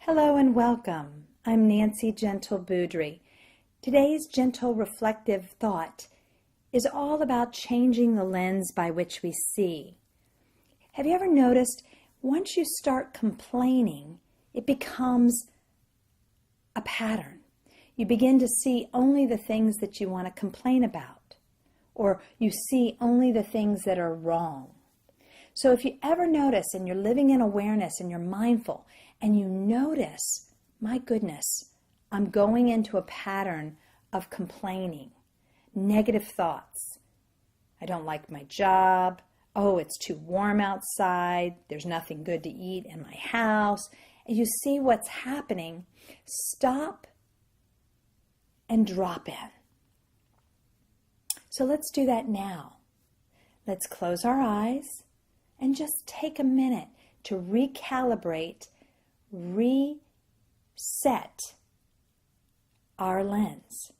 Hello and welcome. I'm Nancy Gentle Boudrie. Today's gentle reflective thought is all about changing the lens by which we see. Have you ever noticed once you start complaining, it becomes a pattern? You begin to see only the things that you want to complain about, or you see only the things that are wrong. So if you ever notice and you're living in awareness and you're mindful and you notice, my goodness, I'm going into a pattern of complaining, negative thoughts. I don't like my job. Oh, it's too warm outside. There's nothing good to eat in my house. And you see what's happening. Stop and drop in. So let's do that now. Let's close our eyes and just take a minute to recalibrate, reset our lens.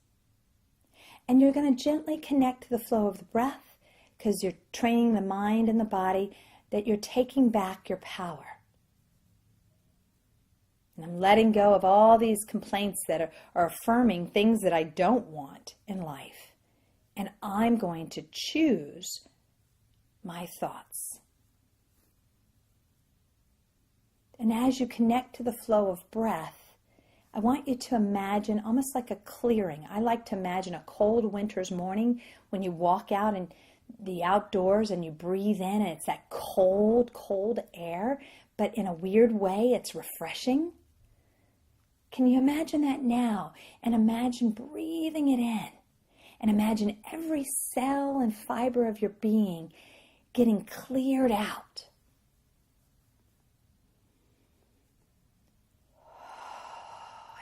And you're going to gently connect to the flow of the breath because you're training the mind and the body that you're taking back your power. And I'm letting go of all these complaints that are affirming things that I don't want in life. And I'm going to choose my thoughts. And as you connect to the flow of breath, I want you to imagine almost like a clearing. I like to imagine a cold winter's morning when you walk out in the outdoors and you breathe in and it's that cold, cold air, but in a weird way, it's refreshing. Can you imagine that now? And imagine breathing it in. And imagine every cell and fiber of your being getting cleared out.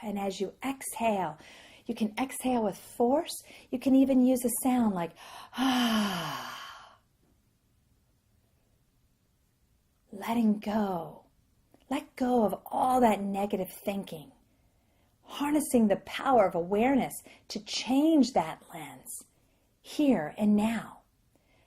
And as you exhale, you can exhale with force. You can even use a sound like, ah. Letting go. Let go of all that negative thinking. Harnessing the power of awareness to change that lens. Here and now.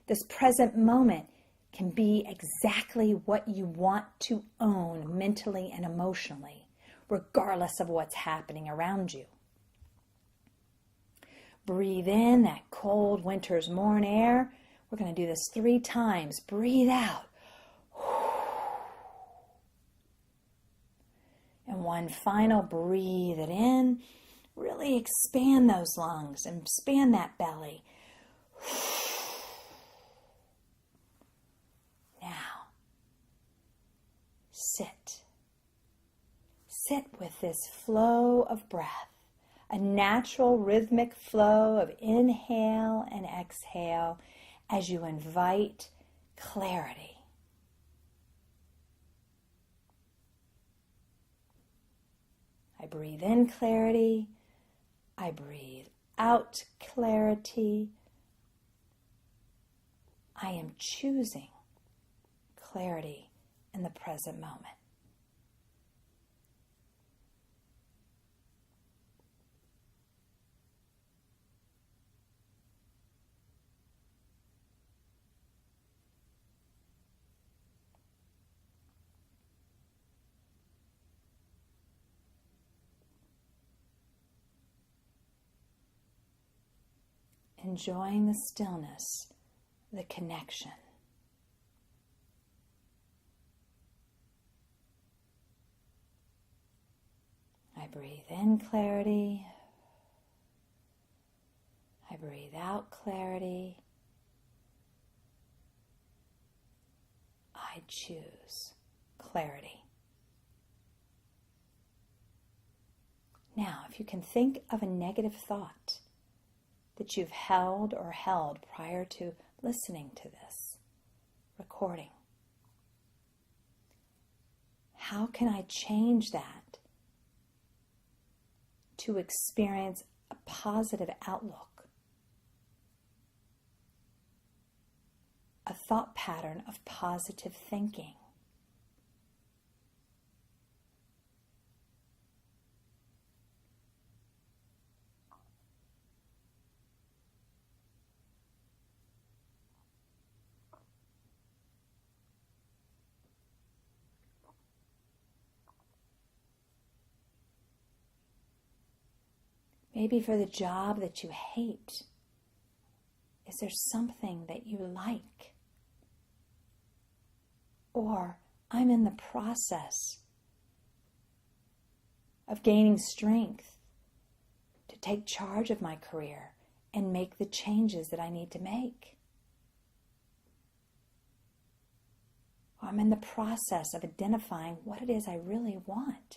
This present moment can be exactly what you want to own mentally and emotionally, regardless of what's happening around you. Breathe in that cold winter's morn air. We're going to do this 3 times. Breathe out. And one final breathe it in. Really expand those lungs and expand that belly. Now, sit. Sit with this flow of breath, a natural rhythmic flow of inhale and exhale as you invite clarity. I breathe in clarity. I breathe out clarity. I am choosing clarity in the present moment. Enjoying the stillness, the connection. I breathe in clarity. I breathe out clarity. I choose clarity. Now, if you can think of a negative thought that you've held prior to listening to this recording. How can I change that to experience a positive outlook? A thought pattern of positive thinking. Maybe for the job that you hate. Is there something that you like? Or I'm in the process of gaining strength to take charge of my career and make the changes that I need to make. Or I'm in the process of identifying what it is I really want.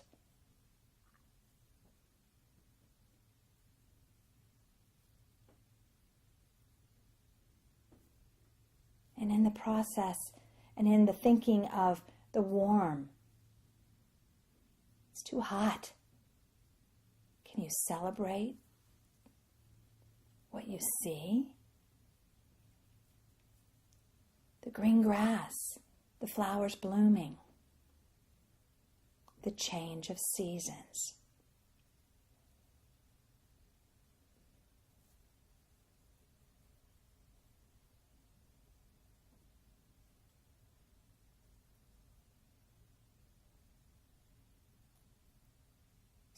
And in the process and in the thinking of the warm, it's too hot. Can you celebrate what you see? The green grass, the flowers blooming, the change of seasons.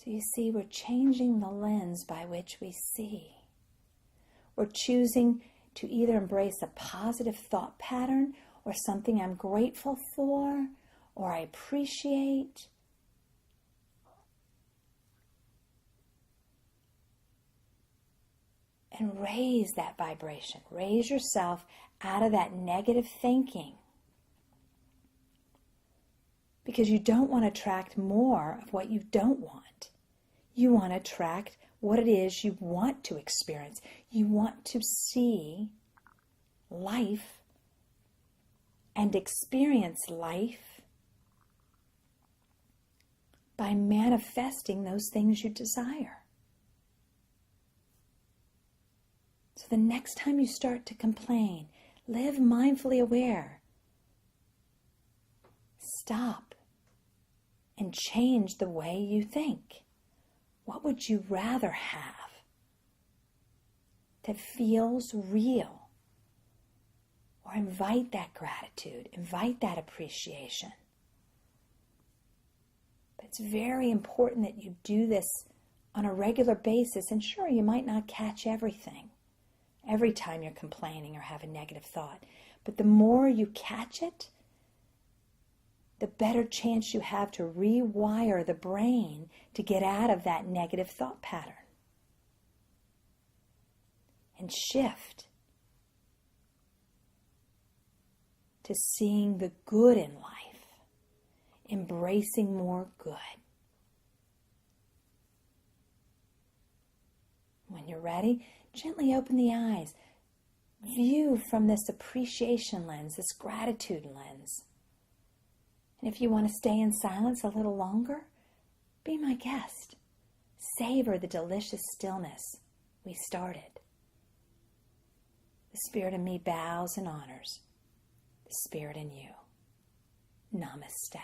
So you see, we're changing the lens by which we see. We're choosing to either embrace a positive thought pattern or something I'm grateful for or I appreciate. And raise that vibration. Raise yourself out of that negative thinking. Because you don't want to attract more of what you don't want. You want to attract what it is you want to experience. You want to see life and experience life by manifesting those things you desire. So the next time you start to complain, live mindfully aware. Stop and change the way you think. What would you rather have that feels real? Or invite that gratitude, invite that appreciation. But it's very important that you do this on a regular basis. And sure, you might not catch everything every time you're complaining or have a negative thought. But the more you catch it, the better chance you have to rewire the brain to get out of that negative thought pattern and shift to seeing the good in life, embracing more good. When you're ready, gently open the eyes. View from this appreciation lens, this gratitude lens. And if you want to stay in silence a little longer, be my guest. Savor the delicious stillness we started. The spirit in me bows and honors the spirit in you. Namaste.